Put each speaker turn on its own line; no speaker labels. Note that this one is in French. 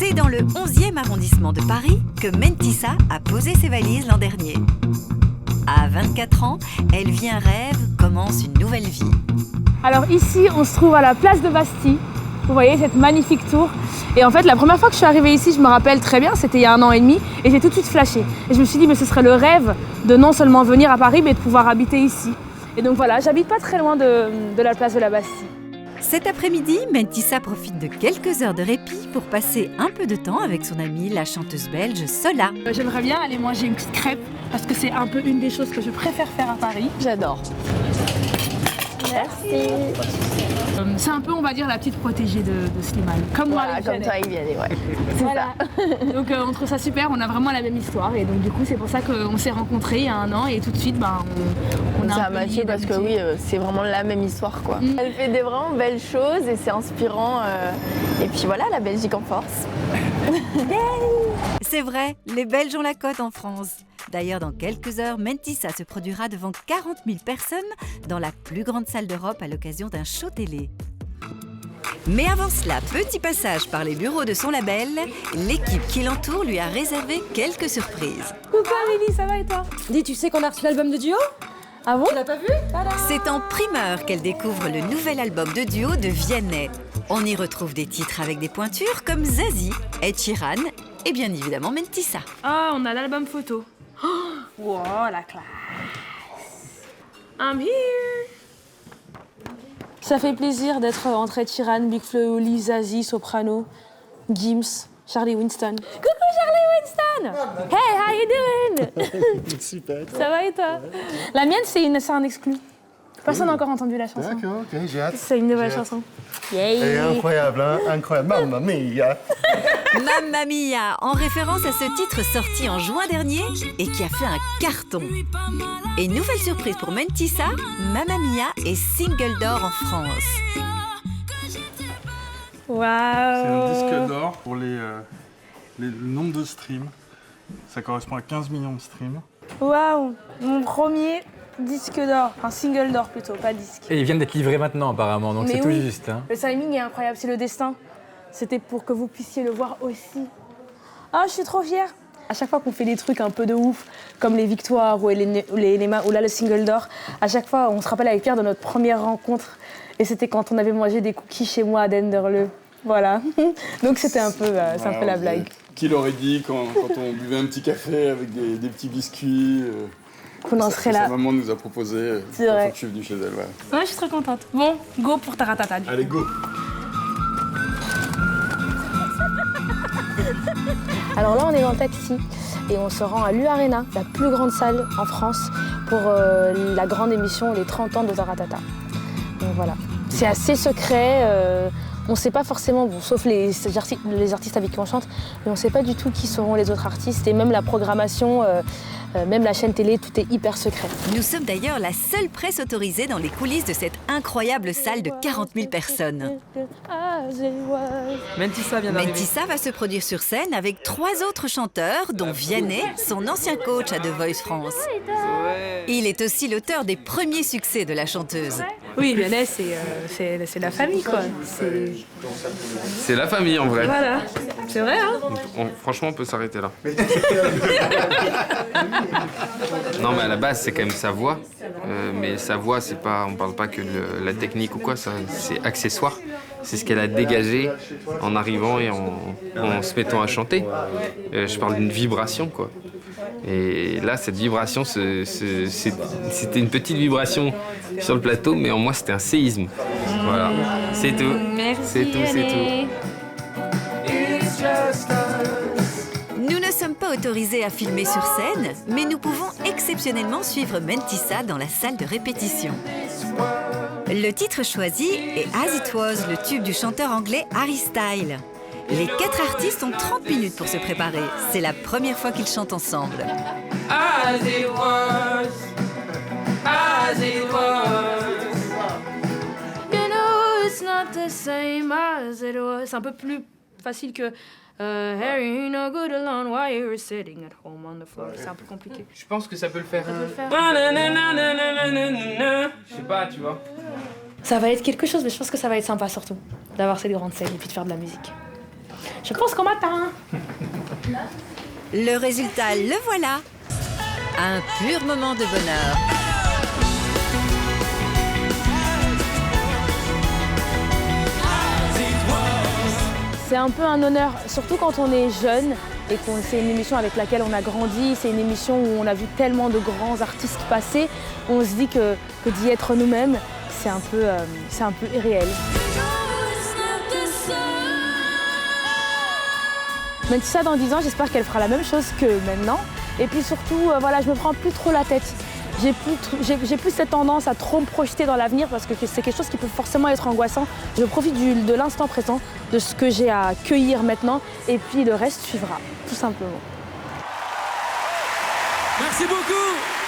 C'est dans le 11e arrondissement de Paris que Mentissa a posé ses valises l'an dernier. À 24 ans, elle vit un rêve, commence une nouvelle vie.
Alors ici, on se trouve à la place de Bastille. Vous voyez cette magnifique tour. Et en fait, la première fois que je suis arrivée ici, je me rappelle très bien, c'était il y a 1 an et demi, et j'ai tout de suite flashé. Et je me suis dit, mais ce serait le rêve de non seulement venir à Paris, mais de pouvoir habiter ici. Et donc voilà, j'habite pas très loin de la place de la Bastille.
Cet après-midi, Mentissa profite de quelques heures de répit pour passer un peu de temps avec son amie, la chanteuse belge Sola.
J'aimerais bien aller manger une petite crêpe, parce que c'est un peu une des choses que je préfère faire à Paris.
J'adore. Merci.
C'est un peu, on va dire, la petite protégée de Slimane. Comme moi,
Voilà,
avec
comme
Janet.
toi, Iliane, ouais.
Voilà. Donc on trouve ça super, on a vraiment la même histoire. Et donc du coup, c'est pour ça qu'on s'est rencontrés il y a 1 an et tout de suite, on a
Ça
un
a
peu
matché
lié
parce que
d'amitié.
oui, c'est vraiment la même histoire, quoi. Elle fait des vraiment belles choses et c'est inspirant. Et puis voilà, la Belgique en force.
C'est vrai, les Belges ont la cote en France. D'ailleurs, dans quelques heures, Mentissa se produira devant 40 000 personnes dans la plus grande salle d'Europe à l'occasion d'un show télé. Mais avant cela, petit passage par les bureaux de son label, l'équipe qui l'entoure lui a réservé quelques surprises.
Coucou Amélie, ça va et toi?
Dis, tu sais qu'on a reçu l'album de duo?
Ah bon?
Tu l'as pas vu?
C'est en primeur qu'elle découvre le nouvel album de duo de Vianney. On y retrouve des titres avec des pointures comme Zazie, Ed Sheeran et bien évidemment Mentissa.
Ah, on a l'album photo. Oh, wow, la classe. I'm here. Ça fait plaisir d'être entre Ed Sheeran, Big Flo et Oli, Zazie, Soprano, Gims, Charlie Winston. Coucou Charlie Winston! Hey, how you doing?
Super.
Ça va et toi? La mienne, c'est un exclu. Personne n'a encore entendu la chanson.
D'accord, ok, j'ai hâte.
C'est une nouvelle
J'ai hâte.
chanson.
Elle est incroyable, hein? Incroyable. Mamma mia!
Mamma Mia, en référence à ce titre sorti en juin dernier et qui a fait un carton. Et nouvelle surprise pour Mentissa, Mamma Mia est single d'or en France.
Waouh!
C'est un disque d'or pour le nombre de streams. Ça correspond à 15 millions de streams.
Waouh! Mon premier disque d'or, enfin single d'or plutôt, pas disque.
Et ils viennent d'être livrés maintenant apparemment, donc
Mais
c'est tout
oui.
juste. Hein.
Le timing est incroyable, c'est le destin. C'était pour que vous puissiez le voir aussi. Ah, je suis trop fière. À chaque fois qu'on fait des trucs un peu de ouf, comme les victoires ou ou là le single d'or, à chaque fois on se rappelle avec Pierre de notre première rencontre. Et c'était quand on avait mangé des cookies chez moi à Denderleeuw. Voilà. Donc c'était un peu, c'est un peu la blague.
Qui l'aurait dit quand on buvait un petit café avec des petits biscuits
Qu'on en serait
Sa
là.
maman nous a proposé
C'est vrai.
quand je suis venu chez elle. Voilà.
Ouais, je suis très contente. Bon, go pour Taratata.
Allez, go!
Alors là, on est dans le taxi et on se rend à l'U-Arena, la plus grande salle en France, pour la grande émission Les 30 ans de Taratata. Donc voilà. C'est assez secret. On ne sait pas forcément, bon, sauf les artistes avec qui on chante, mais on ne sait pas du tout qui seront les autres artistes. Et même la programmation, même la chaîne télé, tout est hyper secret.
Nous sommes d'ailleurs la seule presse autorisée dans les coulisses de cette incroyable salle de 40 000 personnes.
Mentissa vient d'arriver.
Mentissa va se produire sur scène avec 3 autres chanteurs, dont Vianney, son ancien coach à The Voice France. Il est aussi l'auteur des premiers succès de la chanteuse.
Oui, Vianney, c'est la famille, quoi.
C'est la famille en vrai.
Voilà, c'est vrai, hein.
Franchement, on peut s'arrêter là. Non, mais à la base, c'est quand même sa voix. Mais sa voix, c'est pas, on parle pas que de la technique ou quoi, ça, c'est accessoire. C'est ce qu'elle a dégagé en arrivant et en se mettant à chanter. Je parle d'une vibration, quoi. Et là, cette vibration, c'était une petite vibration sur le plateau, mais en moi, c'était un séisme. Voilà, c'est tout.
Merci,
C'est tout, c'est tout.
Nous ne sommes pas autorisés à filmer sur scène, mais nous pouvons exceptionnellement suivre Mentissa dans la salle de répétition. Le titre choisi est As It Was, le tube du chanteur anglais Harry Styles. Les 4 artistes ont 30 minutes pour se préparer. C'est la première fois qu'ils chantent ensemble.
As it was, as it was.
You know it's not the same as it was. C'est un peu plus facile que Harry, you're no good alone while you're sitting at home on the floor. C'est un peu compliqué.
Je pense que ça peut le faire.
Ça peut le faire.
Je sais pas, tu vois.
Ça va être quelque chose, mais je pense que ça va être sympa surtout d'avoir cette grande scène et puis de faire de la musique. Je pense qu'on m'atteint.
Le résultat, le voilà. Un pur moment de bonheur.
C'est un peu un honneur, surtout quand on est jeune et que c'est une émission avec laquelle on a grandi, c'est une émission où on a vu tellement de grands artistes passer, on se dit que d'y être nous-mêmes, c'est un peu irréel. Mentissa, dans 10 ans, j'espère qu'elle fera la même chose que maintenant. Et puis surtout, voilà, je me prends plus trop la tête. J'ai plus cette tendance à trop me projeter dans l'avenir parce que c'est quelque chose qui peut forcément être angoissant. Je profite de l'instant présent, de ce que j'ai à cueillir maintenant, et puis le reste suivra, tout simplement.
Merci beaucoup.